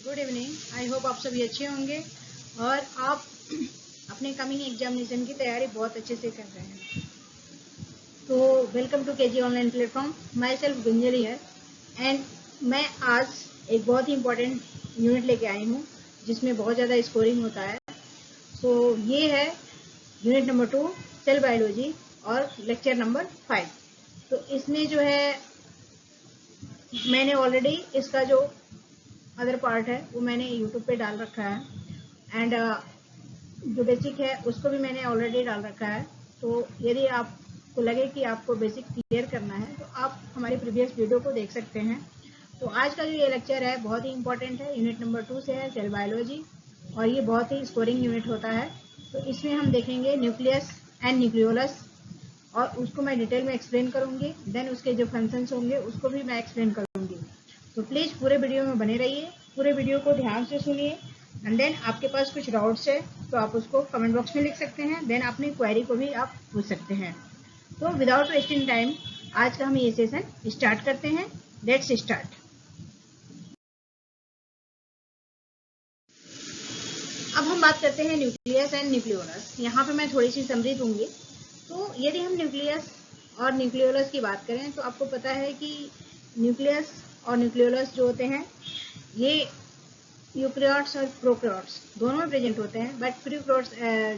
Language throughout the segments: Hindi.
Good evening. आई होप आप सभी अच्छे होंगे और आप अपने कमिंग एग्जामिनेशन की तैयारी बहुत अच्छे से कर रहे हैं। तो welcome to KG online platform. माई सेल्फ गुंजली है एंड मैं आज एक बहुत ही इम्पोर्टेंट यूनिट लेके आई हूँ जिसमें बहुत ज़्यादा स्कोरिंग होता है। तो ये है यूनिट नंबर 2 सेल बायोलॉजी और लेक्चर नंबर 5। तो इसमें जो है मैंने ऑलरेडी इसका जो अदर पार्ट है वो मैंने यूट्यूब पे डाल रखा है एंड जो बेसिक है उसको भी मैंने ऑलरेडी डाल रखा है। तो यदि आपको लगे कि आपको बेसिक क्लियर करना है तो आप हमारे प्रीवियस वीडियो को देख सकते हैं। तो आज का जो ये लेक्चर है बहुत ही इंपॉर्टेंट है, यूनिट नंबर 2 से है सेल बायोलॉजी और ये बहुत ही स्कोरिंग यूनिट होता है। तो इसमें हम देखेंगे न्यूक्लियस एंड न्यूक्लियोलस और उसको मैं डिटेल में एक्सप्लेन करूंगी। देन उसके जो फंक्शंस होंगे उसको भी मैं एक्सप्लेन करूंगी। तो प्लीज़ पूरे वीडियो में बने रहिए, पूरे वीडियो को ध्यान से सुनिए एंड देन आपके पास कुछ डाउट्स है तो आप उसको कमेंट बॉक्स में लिख सकते हैं। देन अपनी क्वेरी को भी आप पूछ सकते हैं। तो विदाउट वेस्टिंग टाइम आज का हम ये सेशन स्टार्ट करते हैं। Let's start. अब हम बात करते हैं न्यूक्लियस एंड न्यूक्लियोलस। यहाँ पे मैं थोड़ी सी समरी दूंगी। तो यदि हम न्यूक्लियस और न्यूक्लियोलस की बात करें तो आपको पता है कि न्यूक्लियस और न्यूक्लियोलस जो होते हैं ये यूकैरियोट्स और प्रोकैरियोट्स दोनों में प्रेजेंट होते हैं। बट प्रीकैरियोट्स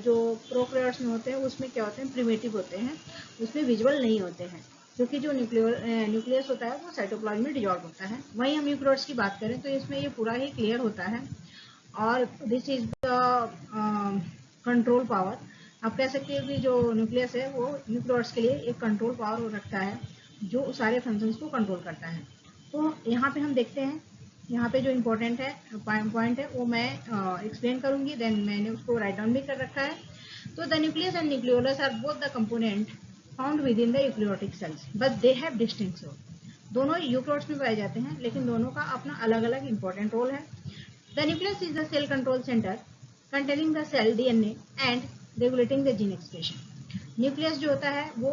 जो प्रोकैरियोट्स में होते हैं उसमें क्या होते हैं, प्रिमिटिव होते हैं, उसमें विजुअल नहीं होते हैं क्योंकि जो न्यूक्लियस होता है वो साइटोप्लाज्म में डिजॉल्व होता है। वहीं हम यूकैरियोट्स की बात करें तो इसमें ये पूरा ही क्लियर होता है और this is the control power. आप कह सकते हो कि जो न्यूक्लियस है वो न्यूक्लियोट्स के लिए एक कंट्रोल पावर रखता है जो सारे फंक्शंस को कंट्रोल करता है। तो यहाँ पे हम देखते हैं, यहाँ पे जो इम्पोर्टेंट है पॉइंट है वो मैं एक्सप्लेन करूंगी। देन मैंने उसको राइट डाउन भी कर रखा है। तो the nucleus and nucleolus are both the component found within the eukaryotic cells but they have distinct role. दोनों यूकैरियोट्स में पाए जाते हैं लेकिन दोनों का अपना अलग अलग इंपॉर्टेंट रोल है। The nucleus is the cell control center containing the cell DNA and regulating the gene expression. Nucleus जो होता है वो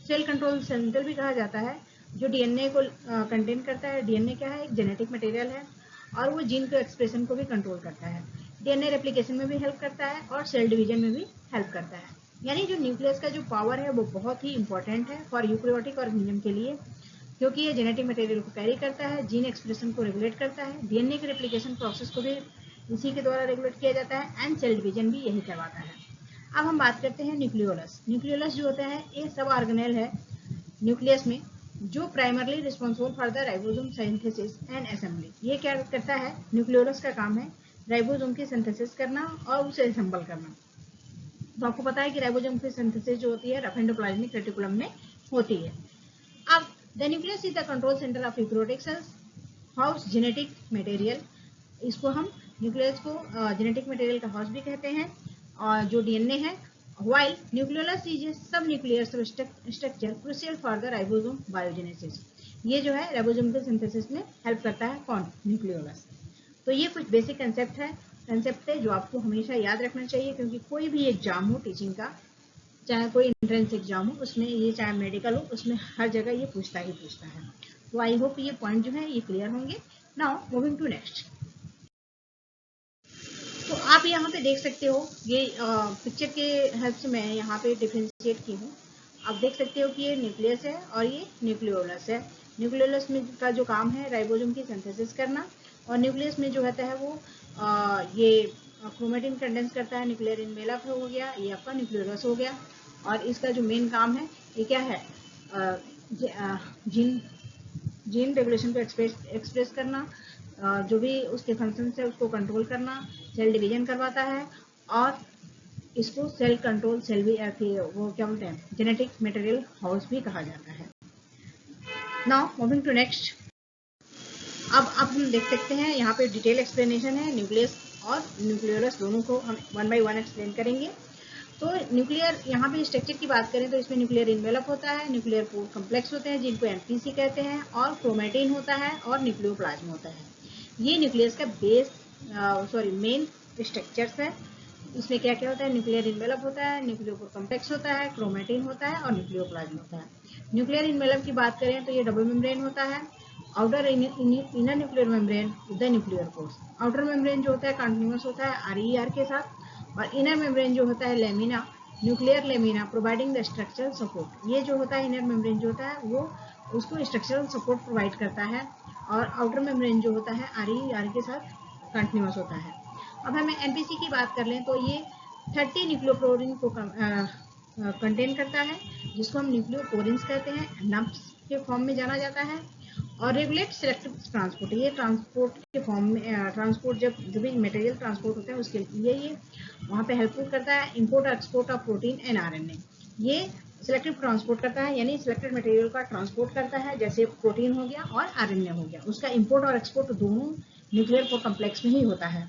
सेल कंट्रोल सेंटर भी कहा जाता है जो डीएनए को कंटेन करता है। डीएनए क्या है, एक जेनेटिक मटेरियल है और वो जीन के एक्सप्रेशन को भी कंट्रोल करता है। डीएनए रेप्लिकेशन में भी हेल्प करता है और सेल डिवीजन में भी हेल्प करता है। यानी जो न्यूक्लियस का जो पावर है वो बहुत ही इंपॉर्टेंट है फॉर यूकैरियोटिक ऑर्गेनिज्म के लिए क्योंकि ये जेनेटिक मटेरियल को कैरी करता है, जीन एक्सप्रेशन को रेगुलेट करता है, डीएनए के रेप्लिकेशन प्रोसेस को भी इसी के द्वारा रेगुलेट किया जाता है एंड सेल डिवीजन भी यही करवाता है। अब हम बात करते हैं न्यूक्लियोलस। न्यूक्लियोलस जो होता है ये सब ऑर्गेनेल है न्यूक्लियस में जो primarily responsible for the ribosome synthesis and assembly. ये क्या करता है, न्यूक्लियोलस का काम है राइबोसोम की सिंथेसिस करना और उसे असेंबल करना। तो आपको पता है कि राइबोसोम की सिंथेसिस जो होती है रफ एंडोप्लाज्मिक रेटिकुलम में होती है। अब the nucleus is the control centre of eukaryotic cells house genetic material. इसको हम न्यूक्लियस को जेनेटिक मटेरियल का हाउस भी कहते हैं और जो डीएनए है। व्हाइल न्यूक्लियोलस इज ए सब nuclear structure crucial for the ribosome biogenesis. ये जो है राइबोसोम के सिंथेसिस में हेल्प करता है कौन, न्यूक्लियोलस। तो ये कुछ बेसिक कंसेप्ट है जो आपको हमेशा याद रखना चाहिए क्योंकि कोई भी एग्जाम हो टीचिंग का, चाहे कोई एंट्रेंस एग्जाम हो उसमें ये, चाहे मेडिकल हो उसमें हर जगह ये पूछता ही पूछता है। तो आई होप ये पॉइंट जो है ये क्लियर होंगे। Now moving to next. तो आप यहाँ पे देख सकते हो ये पिक्चर के हेल्प से मैं यहाँ पे डिफ्रेंशिएट की हूँ। आप देख सकते हो कि ये न्यूक्लियस है और ये न्यूक्लियोलस है। न्यूक्लियोलस में का जो काम है राइबोसोम की सिंथेसिस करना और न्यूक्लियस में जो होता है वो ये क्रोमेटिन कंडेंस करता है। न्यूक्लियर इनवेलप हो गया, ये आपका न्यूक्लियोलस हो गया और इसका जो मेन काम है ये क्या है, जीन रेगुलेशन को एक्सप्रेस करना, जो भी उसके फंक्शन है उसको कंट्रोल करना, सेल डिवीजन करवाता है और इसको सेल कंट्रोल सेल भी वो क्या बोलते हैं, जेनेटिक मटेरियल हाउस भी कहा जाता है। Now moving to next. अब हम देख सकते हैं यहाँ पे डिटेल एक्सप्लेनेशन है न्यूक्लियस और न्यूक्लियोलस दोनों को हम वन बाय वन एक्सप्लेन करेंगे। तो न्यूक्लियर यहाँ पे स्ट्रक्चर की बात करें तो इसमें न्यूक्लियर इन्वेलप होता है, न्यूक्लियर पोर कम्प्लेक्स होते हैं जिनको एमपीसी कहते हैं और क्रोमेटिन होता है और न्यूक्लियोप्लाज्म होता है। ये न्यूक्लियस का मेन स्ट्रक्चर्स है। इसमें क्या क्या होता है, न्यूक्लियर इन्वेलप होता है, न्यूक्लियोपोर कम्प्लेक्स होता है, क्रोमेटिन होता है और न्यूक्लियोप्लाज्म होता है। न्यूक्लियर इन्वेलप की बात करें तो ये डबल मेम्ब्रेन होता है outer inner nuclear membrane with the nuclear pores. Outer membrane जो होता है कंटिन्यूअस होता है RER के साथ, और इनर मेम्ब्रेन जो होता है lamina, nuclear lamina providing the structural support. ये जो होता है इनर मेम्ब्रेन जो होता है वो उसको स्ट्रक्चरल सपोर्ट प्रोवाइड करता है, और आउटर मेम्ब्रेन जो होता है RER के साथ कंटिन्यूअस होता है। अब हमें NPC की बात कर लें तो ये 30 न्यूक्लियोपोरिन को कंटेन करता है, जिसको हम न्यूक्लियोपोरिन्स कहते हैं, नम्स के फॉर्म में जाना जाता है। और रेगुलेट सिलेक्टिव ट्रांसपोर्ट, ये ट्रांसपोर्ट के फॉर्म में ट्रांसपोर्ट जब जो भी मटेरियल ट्रांसपोर्ट होता है उसके लिए ये वहाँ पे हेल्पफुल करता है। इंपोर्ट और export of protein and RNA, ये सिलेक्टिव ट्रांसपोर्ट करता है, यानी सिलेक्टेड मटेरियल का ट्रांसपोर्ट करता है, जैसे प्रोटीन हो गया और RNA हो गया, उसका इंपोर्ट और एक्सपोर्ट दोनों न्यूक्लियर कोर कम्प्लेक्स में ही होता है।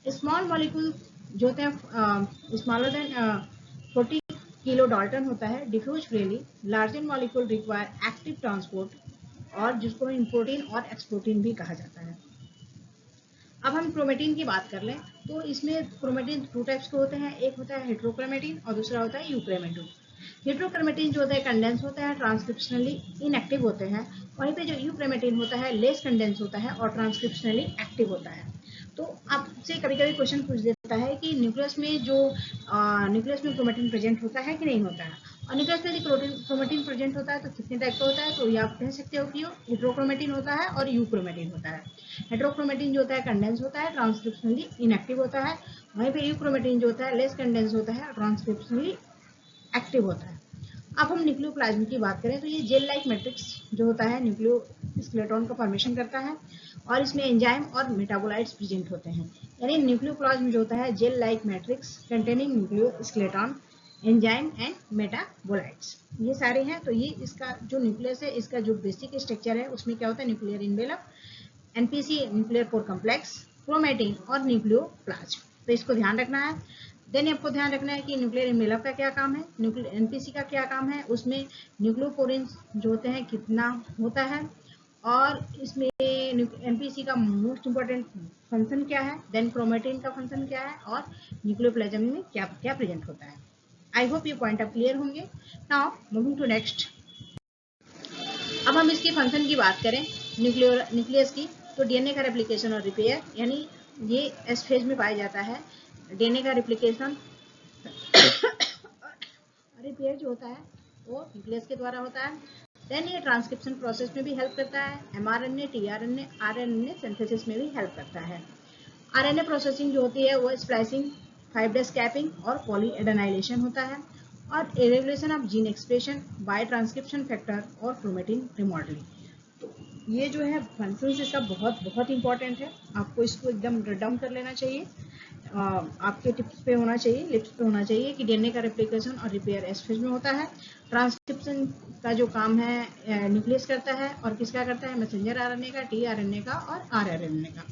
स्मॉल मॉलिक्यूल जो होते हैं स्मॉलर देन 40 किलो डाल्टन होता है, diffuse freely. Larger molecule require active transport, और जिसको इम्पोर्टिन और एक्सपोर्टिन भी कहा जाता है। अब हम क्रोमेटिन की बात कर लें तो इसमें क्रोमेटिन 2 टाइप्स के होते हैं, एक होता है हेट्रोक्रोमेटिन और दूसरा होता है यूक्रोमेटिन। हेट्रोक्रोमेटिन जो होता है कंडेंस होता है, ट्रांसक्रिप्शनली इनएक्टिव होते हैं, वहीं पे जो यूक्रोमेटिन होता है लेस कंडेंस होता है और ट्रांसक्रिप्शनली एक्टिव होता है। तो आपसे कभी कभी क्वेश्चन पूछ देता है कि न्यूक्लियस में क्रोमेटिन प्रेजेंट होता है कि नहीं होता है, और न्यूक्लियस में यदि क्रोमेटिन प्रेजेंट होता है तो कितने टाइप का होता है, तो ये आप कह सकते हो कि हेट्रोक्रोमेटिन होता है और यूक्रोमेटिन होता है। हेट्रोक्रोमेटिन जो होता है कंडेंस होता है, ट्रांसक्रिप्शनली इनएक्टिव होता है, वहीं पे यूक्रोमेटिन जो होता है लेस कंडेंस होता है, ट्रांसक्रिप्शनली एक्टिव होता है। अब हम न्यूक्लियोप्लाज्म की बात करें तो ये जेल लाइक मैट्रिक्स जो होता है न्यूक्लियो स्केलेटन का फॉर्मेशन करता है, और इसमें एंजाइम और मेटाबोलाइट्स प्रेजेंट होते हैं। यानी न्यूक्लियोप्लाज्म जो होता है gel like matrix containing nucleo skeleton, enzyme and metabolites, ये सारे हैं। तो ये इसका जो न्यूक्लियस है, इसका जो बेसिक स्ट्रक्चर है उसमें क्या होता है, nuclear envelope, NPC nuclear core complex, chromatin और न्यूक्लियोप्लाज्म। तो इसको ध्यान रखना है। देन आपको ध्यान रखना है कि न्यूक्लियर इनवेलप का क्या काम है, न्यूक्लियर NPC का क्या काम है, उसमें न्यूक्लियोपोरिन्स जो होते हैं कितना होता है, और इसमें NPC का मोस्ट इंपॉर्टेंट फंक्शन क्या है, देन क्रोमेटिन का फंक्शन क्या है, और न्यूक्लियोप्लाज्म में क्या क्या प्रेजेंट होता है। आई होप ये पॉइंट अब क्लियर होंगे। Now moving to next. अब हम इसके फंक्शन की बात करें न्यूक्लियस की, तो DNA का रेप्लिकेशन और रिपेयर, यानी ये एस फेज में पाया जाता है। DNA का रेप्लिकेशन रिपेयर जो होता है वो न्यूक्लियस के द्वारा होता है। देन ये ट्रांसक्रिप्शन प्रोसेस में भी हेल्प करता है, mRNA, tRNA, RNA सिंथेसिस में भी हेल्प करता है। RNA प्रोसेसिंग जो होती है वो स्प्लाइसिंग, 5' कैपिंग और पॉलीएडेनाइलेशन होता है, और regulation of gene expression by transcription factor और क्रोमेटिन रिमॉडलिंग। तो ये जो है फंक्शंस इसका बहुत बहुत इंपॉर्टेंट है, आपको इसको एकदम नोट डाउन कर लेना चाहिए। आपके टिप्स पे होना चाहिए, लिप्स पे होना चाहिए कि DNA का रेप्लिकेशन और रिपेयर एस फेज में होता है। ट्रांसक्रिप्शन का जो काम है न्यूक्लियस करता है, और किसका करता है, मैसेंजर RNA का, tRNA का और rRNA का।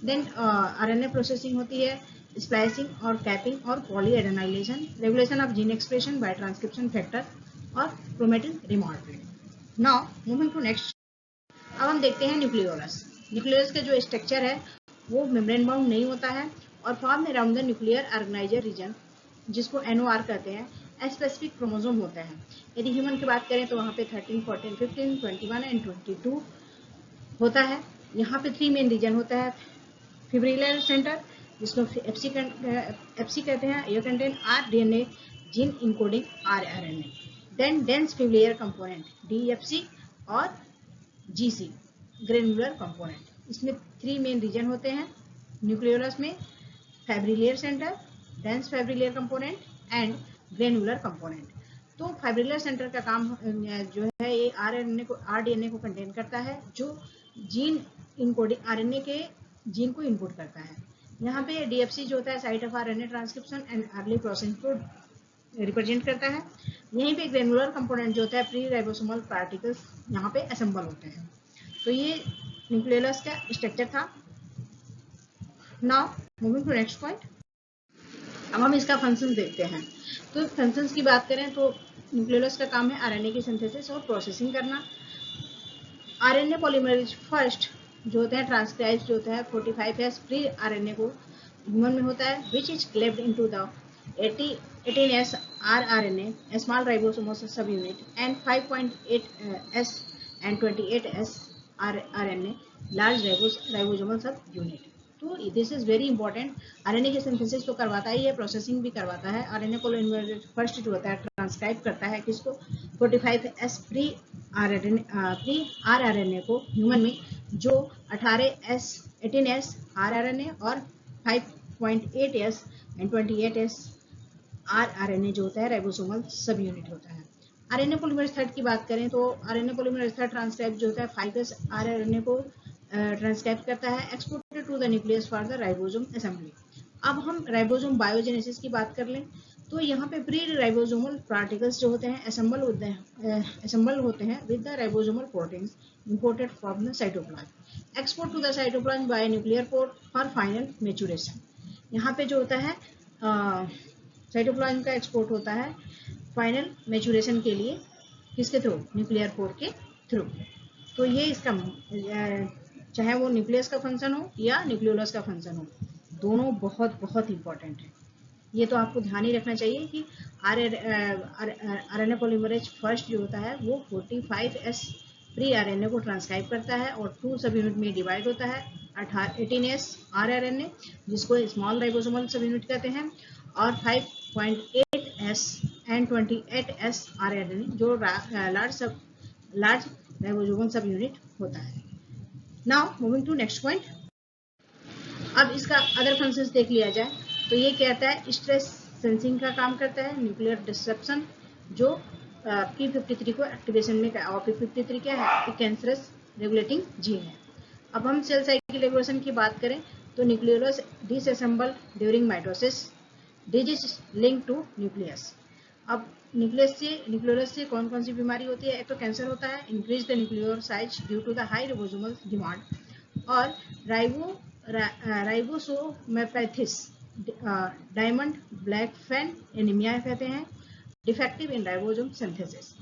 देन RNA प्रोसेसिंग होती है, स्प्लाइसिंग और कैपिंग और polyadenylation, regulation of gene expression by transcription factor और chromatin remodeling. Now moving to next. अब हम देखते हैं न्यूक्लियोलस। न्यूक्लियोलस का जो स्ट्रक्चर है वो मेम्ब्रेन बाउंड नहीं होता है, और form around the nuclear organiser region, जिसको NOR कहते हैं, स्पेसिफिक क्रोमोसोम होते हैं। यदि ह्यूमन की बात करें तो वहाँ पे 13, 14, 15, 21 एंड 22 होता है। यहाँ पे 3 मेन रीजन होता है, फिब्रिलर सेंटर जिसको FC कहते हैं, ये contain rDNA gene encoding rRNA। Then dense fibrillar component DFC और GC ग्रेनुलर कंपोनेंट। इसमें 3 मेन रीजन होते हैं न्यूक्लियोलस में, fibrillar centre, dense fibrillar component and granular component. तो फाइब्रिलियर सेंटर का काम जो है ये rDNA को कंटेन करता है, जो जीन इनकोडिंग RNA के जीन को इनपुट करता है। यहाँ पे DFC जो होता है site of RNA transcription and early processing को रिप्रेजेंट करता है। यहीं पे ग्रेनुलर कंपोनेंट जो होता है प्री राइबोसोमल पार्टिकल्स यहाँ पे असेंबल होते हैं। तो ये न्यूक्लियोलस का स्ट्रक्चर था। Now moving to next point. अब हम इसका फंक्शन देखते हैं। तो फंक्शंस की बात करें तो न्यूक्लियोलस का काम है RNA की सिंथेसिस और प्रोसेसिंग करना। RNA पॉलीमरेज फर्स्ट जो होते हैं ट्रांसक्राइब जो होता है 45S प्री RNA को ह्यूमन में होता है, which is cleaved into the 18S rRNA small ribosomal subunit and 5.8S and 28S RNA, large ribosomal subunit. तो this is very important. RNA की सिंथेसिस तो करवाता ही है, प्रोसेसिंग भी करवाता है। आरएनए को फर्स्ट जो होता है ट्रांसक्राइब करता है किसको, 45S प्री आरआरएनए को ह्यूमन में, जो 18S आरआरएनए और 5.8S एंड 28S आरआरएनए जो होता है राइबोसोमल सब यूनिट होता है। आरएनए पॉलीमरेज थर्ड की बात करें तो आरएनए पॉलीमरेज थर्ड ट्रांसक्राइब जो होता है 5S आरआरएनए को ट्रांसक्राइब करता है, exported to the nucleus for the ribosome assembly. अब हम राइबोसोम बायोजेनेसिस की बात कर लें तो यहाँ पे प्री राइबोसोमल पार्टिकल्स जो होते हैं असेंबल होते हैं with the ribosomal proteins imported from the cytoplasm, export to the cytoplasm by nuclear pore for final maturation. यहाँ पे जो होता है साइटोप्लाज्म का एक्सपोर्ट होता है फाइनल मैच्योरेशन के लिए, किसके थ्रू, न्यूक्लियर पोर के थ्रू। तो ये इसका चाहे वो न्यूक्लियस का फंक्शन हो या न्यूक्लियोलस का फंक्शन हो, दोनों बहुत बहुत इंपॉर्टेंट है। ये तो आपको ध्यान ही रखना चाहिए कि आरएनए पॉलीमरेज फर्स्ट जो होता है वो 45S प्री आरएनए को ट्रांसक्राइब करता है और 2 सब यूनिट में डिवाइड होता है, 18S आरआरएनए जिसको स्मॉल राइबोसोमल सब यूनिट कहते हैं, और 5.8S एंड 28S आरआरएनए जो लार्ज राइबोसोमल सब यूनिट होता है। Now moving to next point. अब इसका अदर फंक्शंस देख लिया जाए तो ये कहता है स्ट्रेस सेंसिंग का काम करता है, न्यूक्लियर डिस्रप्शन जो P53 को एक्टिवेशन में, और P53 क्या है, कैंसरस रेगुलेटिंग जीन है। अब हम सेल साइकिल रेगुलेशन की बात करें तो nucleolus disassemble during mitosis, disease link to nucleus. अब न्यूक्लियोलस से कौन कौन सी बीमारी होती है, एक तो कैंसर होता है, increase the nuclear size due to the high ribosomal demand, और ribosomopathies, Diamond Blackfan anaemia कहते हैं, डिफेक्टिव इन राइबोसोम सिंथेसिस।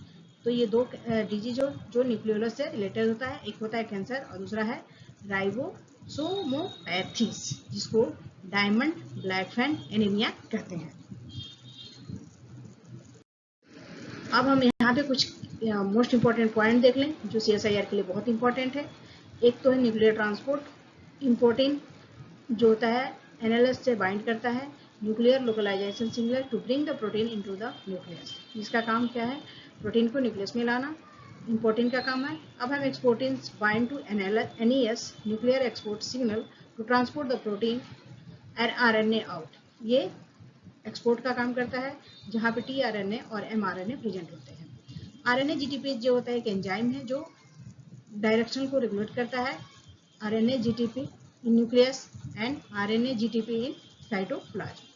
तो ये दो डिजीज जो न्यूक्लियोलस से रिलेटेड होता है, एक होता है कैंसर और दूसरा है राइबोसोमैपैथिस जिसको डायमंड ब्लैक फैन एनीमिया कहते हैं। अब हम यहाँ पे कुछ मोस्ट इंपॉर्टेंट पॉइंट देख लें जो CSIR के लिए बहुत इंपॉर्टेंट है। एक तो है न्यूक्लियर ट्रांसपोर्ट, इम्पोर्टिन जो होता है एनालस से बाइंड करता है, nuclear localisation signal to bring the protein into the nucleus, जिसका काम क्या है, प्रोटीन को न्यूक्लियस में लाना, इम्पोर्टिन का काम है। अब हम exportin bind to NES, nuclear export signal to transport the protein and RNA out, ये एक्सपोर्ट का काम करता है जहाँ पे tRNA और mRNA प्रेजेंट होते हैं। RNA GTP जो होता है एक एंजाइम है जो डायरेक्शन को रेगुलेट करता है, RNA GTP in nucleus and RNA GTP in cytoplasm.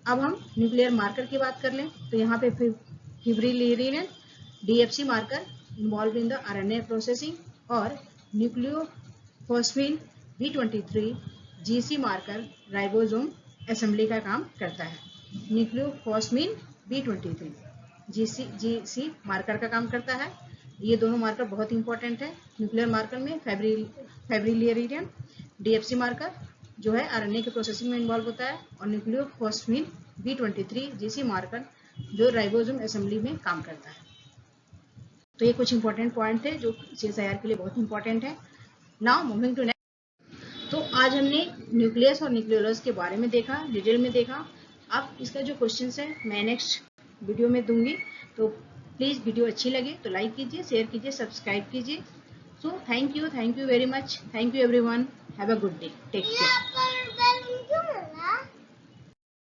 अब हम न्यूक्लियर मार्कर की बात कर लें तो यहाँ पे फिब्रिलियरिन DFC marker involve in the RNA processing, और न्यूक्लियोफॉस्फेट B23 GC marker ribosome assembly का काम करता है। न्यूक्लियोफॉस्फेट B23 GC मार्कर का काम करता है। ये दोनों मार्कर बहुत इंपॉर्टेंट है। न्यूक्लियर मार्कर में फाइब्रिलियरिन DFC मार्कर जो है RNA के प्रोसेसिंग में इन्वॉल्व होता है, और न्यूक्लियोफॉस्फेट B23 GC मार्कर जो राइबोसोम असेंबली में काम करता है। तो ये कुछ इंपॉर्टेंट पॉइंट थे जो CSIR के लिए बहुत इंपॉर्टेंट है। Now moving to next. तो आज हमने न्यूक्लियस और न्यूक्लियोलस के बारे में देखा, डिटेल में देखा। अब इसका जो क्वेश्चन है मैं नेक्स्ट वीडियो में दूंगी, तो प्लीज़ वीडियो अच्छी लगे तो लाइक कीजिए, शेयर कीजिए, सब्सक्राइब कीजिए। So thank you very much, thank you everyone, have a good day, take care.